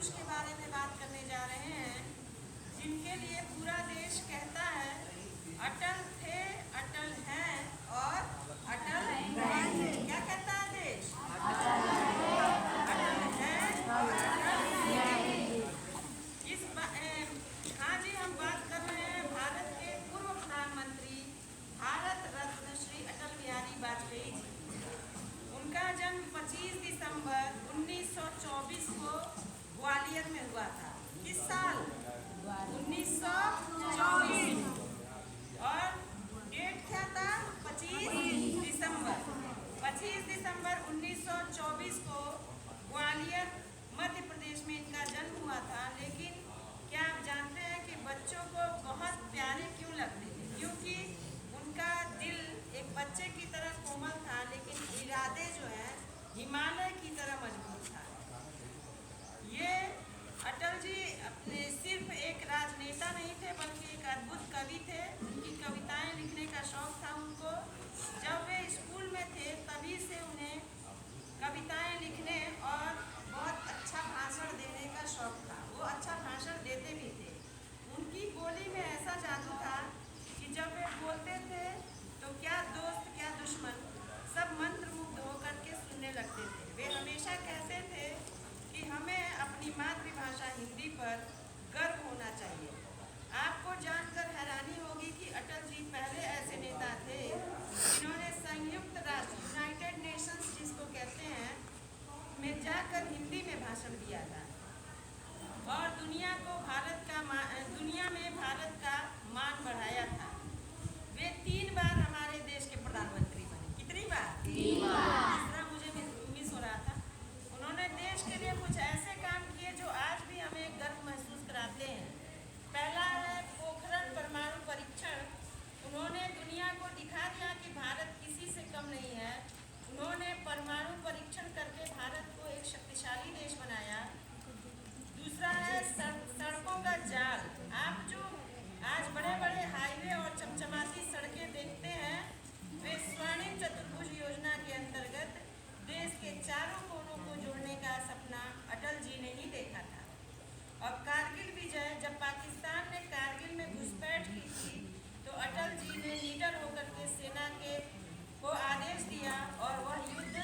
महापुरुष के बारे में बात करने जा रहे हैं, जिनके लिए पूरा देश कहता है अटल थे, अटल हैं और अटल रहेंगे। क्या कहता है देश? अटल हैं और अटल रहेंगे। हाँ जी, हम बात कर रहे हैं भारत के पूर्व प्रधानमंत्री, भारत रत्न श्री अटल बिहारी वाजपेयी जी। उनका जन्म 25 दिसंबर 1924 को ग्वालियर में हुआ था। किस साल? 1924। और डेट क्या था? 25 दिसंबर। 25 दिसंबर 1924 को ग्वालियर मध्य प्रदेश में इनका जन्म हुआ था। लेकिन क्या आप जानते हैं कि बच्चों को बहुत प्यारे क्यों लगते थे? क्योंकि उनका दिल एक बच्चे की तरह कोमल था, लेकिन इरादे जो है हिमालय की तरह मजबूत था। ये अटल जी अपने सिर्फ एक राजनेता नहीं थे, बल्कि एक अद्भुत कवि थे। उनकी कविताएं लिखने का शौक था उनको। जब वे स्कूल में थे तभी से उन्हें कविताएं लिखने और बहुत अच्छा भाषण देने का शौक था। वो अच्छा भाषण देते भी थे। उनकी बोली में ऐसा जादू था कि जब वे बोलते थे तो क्या दोस्त क्या दुश्मन सब मंत्रमुग्ध होकर के सुनने लगते थे। वे हमेशा कहते थे कि हमें अपनी मातृभाषा हिंदी पर गर्व होना चाहिए। आपको जानकर हैरानी होगी कि अटल जी पहले ऐसे नेता थे जिन्होंने संयुक्त राष्ट्र यूनाइटेड नेशंस जिसको कहते हैं में जाकर हिंदी में भाषण दिया था और दुनिया में भारत का मान बढ़ाया था। वे 3 बार हमारे देश के प्रधानमंत्री बने। कितनी बार? 3 बार। तीसरा मुझे मिस हो रहा था। उन्होंने देश के लिए कुछ ऐसे काम किए जो आज भी हमें गर्व महसूस कराते हैं। पहला है पोखरण परमाणु परीक्षण। उन्होंने दुनिया को दिखा दिया कि भारत किसी से कम नहीं है। उन्होंने परमाणु परीक्षण करके भारत को एक शक्तिशाली देश बनाया। दूसरा है सड़कों का जाल। आप जो आज बड़े बड़े हाईवे और चमचमाती सड़कें देखते हैं, वे स्वर्णिम चतुर्भुज योजना के अंतर्गत देश के चारों कोनों को जोड़ने का सपना अटल जी ने ही देखा था। और कारगिल विजय, जब पाकिस्तान ने कारगिल में घुसपैठ की थी तो अटल जी ने निडर होकर के सेना को आदेश दिया और वह युद्ध